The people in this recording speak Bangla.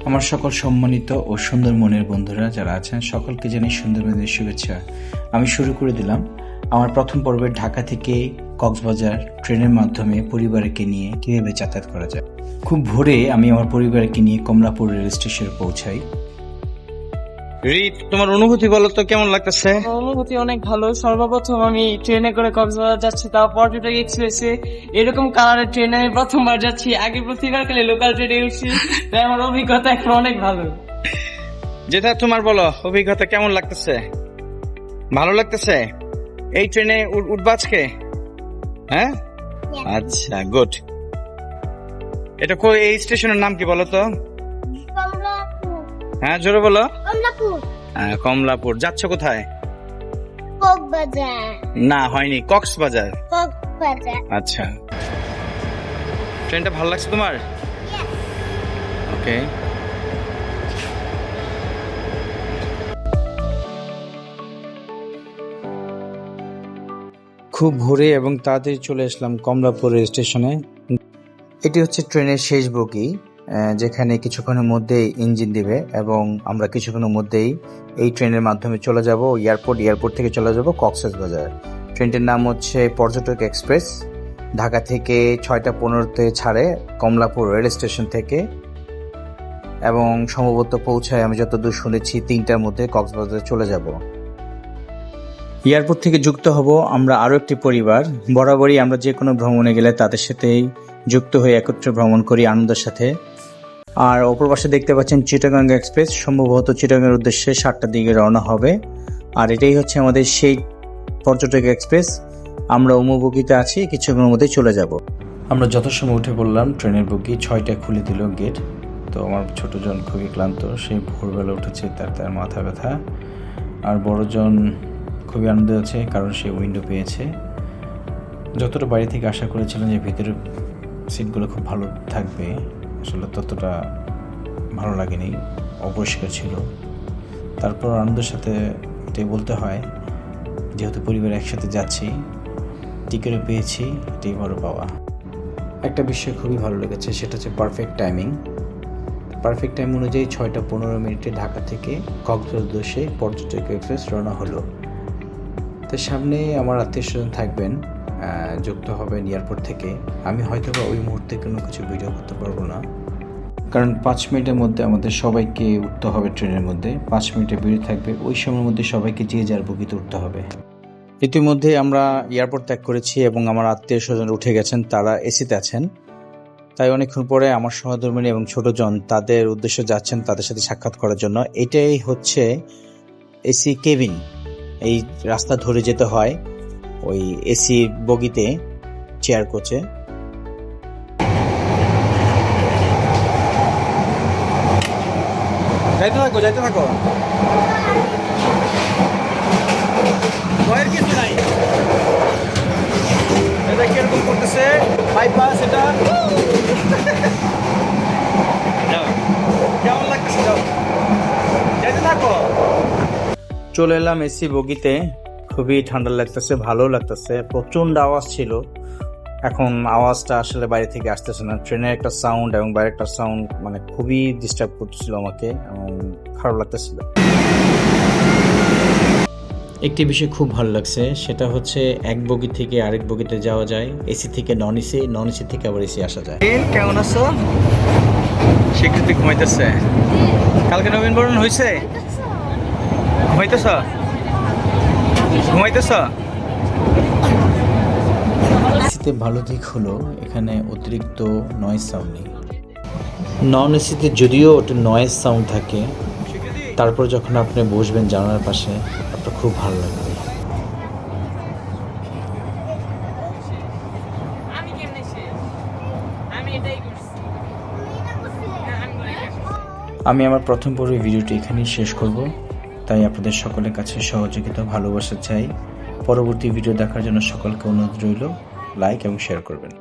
আমার সকল সম্মানিত ও সুন্দর মনের বন্ধুরা যারা আছেন সকলকে জানাই সুন্দর মনের শুভেচ্ছা। আমি শুরু করে দিলাম আমার প্রথম পর্বের ঢাকা থেকে কক্সবাজার ট্রেনের মাধ্যমে পরিবারকে নিয়ে কিভাবে যাতায়াত করা যায়। খুব ভোরে আমি আমার পরিবারকে নিয়ে কমলাপুর রেল স্টেশনে পৌঁছাই। রিত, তোমার অনুভূতি বলো তো, কেমন লাগতেছে? অনুভূতি অনেক ভালো। সর্বপ্রথম আমি ট্রেনে করে কক্সবাজার যাচ্ছি, তাও পর্যটক এক্সপ্রেসে। এরকম কালারের ট্রেনে আমি প্রথমবার যাচ্ছি। আগে প্রতিবার খালি লোকাল ট্রেনে উঠছি, তাই আমার অভিজ্ঞতা এখন অনেক ভালো। যেটা তোমার বলো, অভিজ্ঞতা কেমন লাগতেছে? ভালো লাগতেছে? এই ট্রেনে উঠবা আজকে? হ্যাঁ, আচ্ছা, গুড। এটা এই স্টেশনের নাম কি বলো তো? হ্যাঁ, জোরে বলো। কমলাপুর। যাচ্ছ কোথায়? কক্সবাজার। না, হয়নি, কক্সবাজার। কক্সবাজার। আচ্ছা, ট্রেনটা ভালো লাগছে তোমার? ওকে। খুব ভোরে এবং তাড়াতাড়ি চলে আসলাম কমলাপুর রেল স্টেশনে। এটি হচ্ছে ট্রেনের শেষ বগি, যেখানে কিছুক্ষণের মধ্যেই ইঞ্জিন দিবে এবং আমরা কিছুক্ষণের মধ্যেই এই ট্রেনের মাধ্যমে চলে যাব এয়ারপোর্ট থেকে চলে যাব কক্সবাজার। ট্রেনটির নাম হচ্ছে পর্যটক এক্সপ্রেস। ঢাকা থেকে 6:15 ছাড়ে কমলাপুর রেল স্টেশন থেকে এবং সম্ভবত পৌঁছায়, আমি যতদূর শুনেছি, 3টার মধ্যে কক্সবাজারে চলে যাব। এয়ারপোর্ট থেকে যুক্ত হব আমরা আরও একটি পরিবার। বরাবরই আমরা যে কোনো ভ্রমণে গেলে তাদের সাথেই যুক্ত হয়ে একত্রে ভ্রমণ করি আনন্দের সাথে। আর অপর পাশে দেখতে পাচ্ছেন চিটাগাং এক্সপ্রেস, সম্ভবত চিটাগাংয়ের উদ্দেশ্যে 7টার দিকে রওনা হবে। আর এটাই হচ্ছে আমাদের সেই পর্যটক এক্সপ্রেস। আমরা বগিতে আছি, কিছুক্ষণের মধ্যেই চলে যাব। আমরা যত সময় উঠে পড়লাম ট্রেনের বগি 6টায় খুলে দিল গেট। তো আমার ছোটজন খুবই ক্লান্ত, সে ভোরবেলা উঠেছে, তার মাথা ব্যথা। আর বড়জন খুবই আনন্দ আছে, কারণ সে উইন্ডো পেয়েছে। যতটা বাড়ি থেকে আশা করেছিলাম যে ভিতরের সিটগুলো খুব ভালো থাকবে, আসলে ততটা ভালো লাগেনি, অপরিষ্কার ছিল। তারপর আনন্দের সাথে এটাই বলতে হয়, যেহেতু পরিবার একসাথে যাচ্ছি, টিকিটও পেয়েছি, এটাই বড় পাওয়া। একটা বিষয় খুবই ভালো লেগেছে, সেটা হচ্ছে পারফেক্ট টাইম অনুযায়ী 6:15 ঢাকা থেকে কক্সবাজার উদ্দেশ্যে পর্যটক এক্সপ্রেস রওনা হলো। তো সামনে আমার আত্মীয়স্বজন থাকবেন, যুক্ত হবেন এয়ারপোর্ট থেকে। আমি হয়তো বা ওই মুহূর্তে কোনো কিছু ভিডিও করতে পারবো না, কারণ 5 মিনিটের মধ্যে আমাদের সবাইকে উঠতে হবে ট্রেনের মধ্যে। 5 মিনিটের বিরতি থাকবে, ওই সময়ের মধ্যে সবাইকে যে যার বগিতে উঠতে হবে। ইতিমধ্যে আমরা এয়ারপোর্ট ত্যাগ করেছি এবং আমার আত্মীয়স্বজন উঠে গেছেন, তারা এসিতে আছেন। তাই অনেকক্ষণ পরে আমার সহধর্মিণী এবং ছোটজন তাদের উদ্দেশ্যে যাচ্ছেন তাদের সাথে সাক্ষাৎ করার জন্য। এটাই হচ্ছে এসি কেবিন। এই রাস্তা ধরে যেতে হয় ওই এসি বগিতে, চেয়ার কোচে। যাইতে থাকো। ভয়ের কিছু নাই। এটা কিরকম করতেছে বাইপাস, এটা যাও, কেমন লাগতেছে? যাও, যাইতে থাকো। চলে এলাম এসি বগিতে, খুবই ঠান্ডা লাগতেছে, ভালো লাগতেছে। প্রচন্ড আওয়াজ ছিল, এখন আওয়াজটা আসলে বাইরে থেকে আসতেছে না। ট্রেনের একটা সাউন্ড এবং বাইরের একটা সাউন্ড মানে খুবই ডিস্টার্ব করতেছিল আমাকে এবং খারাপ লাগতেছিল। একটি বিষয় খুব ভালো লাগছে, সেটা হচ্ছে এক বগি থেকে আরেক বগিতে যাওয়া যায়, এসি থেকে নন এসি, নন এসি থেকে আবার এসি আসা যায়। কেমন আছো? স্বীকৃতি ঘুমাইতেছে। কালকে নবীনবরণ হয়েছে? ঘুমাইতেছ? এসিতে ভালো দিক হলো এখানে অতিরিক্ত নয়েজ সাউন্ড নেই। নন এসিতে যদিও ওটা নয়েজ সাউন্ড থাকে, তারপর যখন আপনি বসবেন জানালার পাশে, আপনার খুব ভালো লাগবে। আমি আমার প্রথম পর্বের ভিডিওটি এখানেই শেষ করব, তাই আপনাদের সকলের কাছে সহযোগিতা, ভালোবাসা চাই। পরবর্তী ভিডিও দেখার জন্য সকলকে অনুরোধ রইল, লাইক এবং শেয়ার করবেন।